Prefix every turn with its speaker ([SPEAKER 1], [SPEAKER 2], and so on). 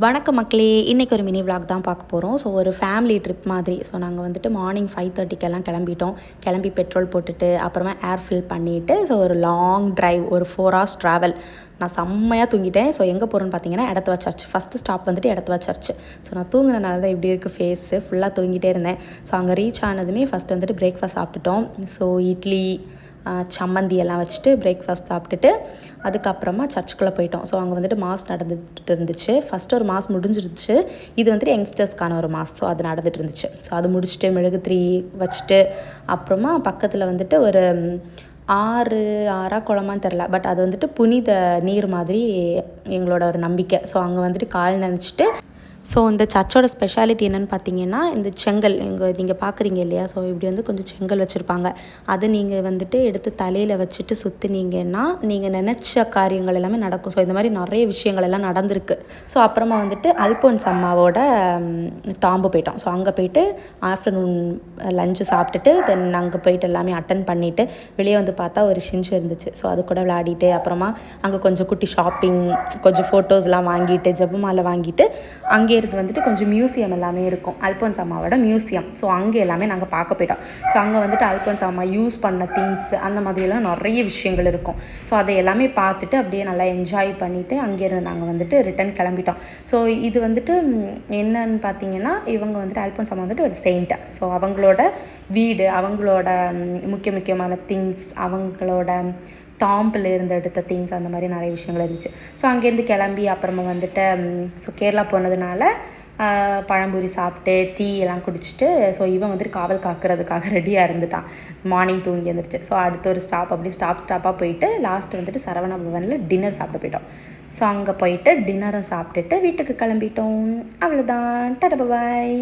[SPEAKER 1] வணக்கம் மக்களே, இன்றைக்கி ஒரு மினி விளாக் தான் பார்க்க போகிறோம். ஸோ ஒரு ஃபேமிலி ட்ரிப் மாதிரி. ஸோ நாங்கள் வந்துட்டு மார்னிங் 5:30க்கெல்லாம் கிளம்பிட்டோம். கிளம்பி பெட்ரோல் போட்டுட்டு அப்புறமா ஏர் ஃபில் பண்ணிவிட்டு ஸோ ஒரு லாங் ட்ரைவ், ஒரு 4 hours ட்ராவல். நான் செம்மையாக தூங்கிட்டேன். ஸோ எங்கே போகிறோன்னு பார்த்தீங்கன்னா எடத்துவா சர்ச். ஃபஸ்ட்டு ஸ்டாப் வந்துட்டு எடத்துவா சர்ச். ஸோ நான் தூங்குறதுனால தான் இப்படி இருக்குது ஃபேஸு, ஃபுல்லாக தூங்கிட்டே இருந்தேன். ஸோ அங்கே ரீச் ஆனதுமே ஃபஸ்ட்டு வந்துட்டு பிரேக்ஃபாஸ்ட் சாப்பிட்டுட்டோம். ஸோ இட்லி, சம்மந்தி எல்லாம் வச்சுட்டு பிரேக்ஃபாஸ்ட் சாப்பிட்டுட்டு அதுக்கப்புறமா சர்ச்சுக்குள்ளே போயிட்டோம். ஸோ அங்கே வந்துட்டு மாஸ் நடந்துட்டு இருந்துச்சு. ஃபஸ்ட்டு ஒரு மாஸ் முடிஞ்சிருச்சு. இது வந்துட்டு யங்ஸ்டர்ஸ்க்கான ஒரு மாஸ். ஸோ அது நடந்துட்டு இருந்துச்சு. ஸோ அது முடிச்சுட்டு மெழுகுத்திரி வச்சுட்டு அப்புறமா பக்கத்தில் வந்துட்டு ஒரு ஆறா குளமான்னு தெரில, பட் அது வந்துட்டு புனித நீர் மாதிரி எங்களோட ஒரு நம்பிக்கை. ஸோ அங்கே வந்துட்டு கால் நினச்சிட்டு, ஸோ இந்த சர்ச்சோட ஸ்பெஷாலிட்டி என்னென்னு பார்த்தீங்கன்னா, இந்த செங்கல் நீங்கள் பார்க்குறீங்க இல்லையா? ஸோ இப்படி வந்து கொஞ்சம் செங்கல் வச்சுருப்பாங்க. அதை நீங்கள் வந்துட்டு எடுத்து தலையில் வச்சுட்டு சுற்றுனீங்கன்னா நீங்கள் நினச்ச காரியங்கள் எல்லாமே நடக்கும். ஸோ இந்த மாதிரி நிறைய விஷயங்கள் எல்லாம் நடந்திருக்கு. ஸோ அப்புறமா வந்துட்டு அல்போன்ஸ் அம்மாவோட தாம்பு போயிட்டோம். ஸோ அங்கே போயிட்டு ஆஃப்டர்நூன் லஞ்சு சாப்பிட்டுட்டு தென் அங்கே போயிட்டு எல்லாமே அட்டன் பண்ணிவிட்டு வெளியே வந்து பார்த்தா ஒரு ஷின்ஷு இருந்துச்சு. ஸோ அது கூட விளையாடிட்டு அப்புறமா அங்கே கொஞ்சம் குட்டி ஷாப்பிங், கொஞ்சம் ஃபோட்டோஸ்லாம் வாங்கிட்டு ஜெபமாலை வாங்கிட்டு அங்கே இருந்து வந்துட்டு கொஞ்சம் மியூசியம் எல்லாமே இருக்கும், அல்போன்ஸ் அம்மாவோட மியூசியம். ஸோ அங்கே எல்லாமே நாங்கள் பார்க்க போயிட்டோம். ஸோ அங்கே வந்துட்டு அல்போன்ஸ் அம்மா யூஸ் பண்ண திங்ஸ் அந்த மாதிரியெல்லாம் நிறைய விஷயங்கள் இருக்கும். ஸோ அதை எல்லாமே பார்த்துட்டு அப்படியே நல்லா என்ஜாய் பண்ணிவிட்டு அங்கேருந்து நாங்கள் வந்துட்டு ரிட்டன் கிளம்பிட்டோம். ஸோ இது வந்துட்டு என்னன்னு பார்த்தீங்கன்னா, இவங்க வந்துட்டு அல்போன்ஸ் அம்மா வந்துட்டு ஒரு செயின்ட்டு. ஸோ அவங்களோட வீடு, அவங்களோட முக்கியமான திங்ஸ், அவங்களோட டாம்பில் இருந்து எடுத்த திங்ஸ், அந்த மாதிரி நிறைய விஷயங்கள் இருந்துச்சு. ஸோ அங்கேருந்து கிளம்பி அப்புறமா வந்துட்டு ஸோ கேரளா போனதுனால பழம்பூரி சாப்பிட்டு டீ எல்லாம் குடிச்சிட்டு ஸோ இவன் வந்துட்டு காவல் காக்கிறதுக்காக ரெடியாக இருந்துட்டான். மார்னிங் தூங்கி வந்துடுச்சு. ஸோ அடுத்த ஒரு ஸ்டாப் அப்படி ஸ்டாப்பாக போயிட்டு லாஸ்ட் வந்துட்டு சரவணா பவனில் டின்னர் சாப்பிட போயிட்டோம். ஸோ அங்கே போயிட்டு டின்னரும் சாப்பிட்டுட்டு வீட்டுக்கு கிளம்பிட்டோம். அவ்வளோதான். டாடா பாய்.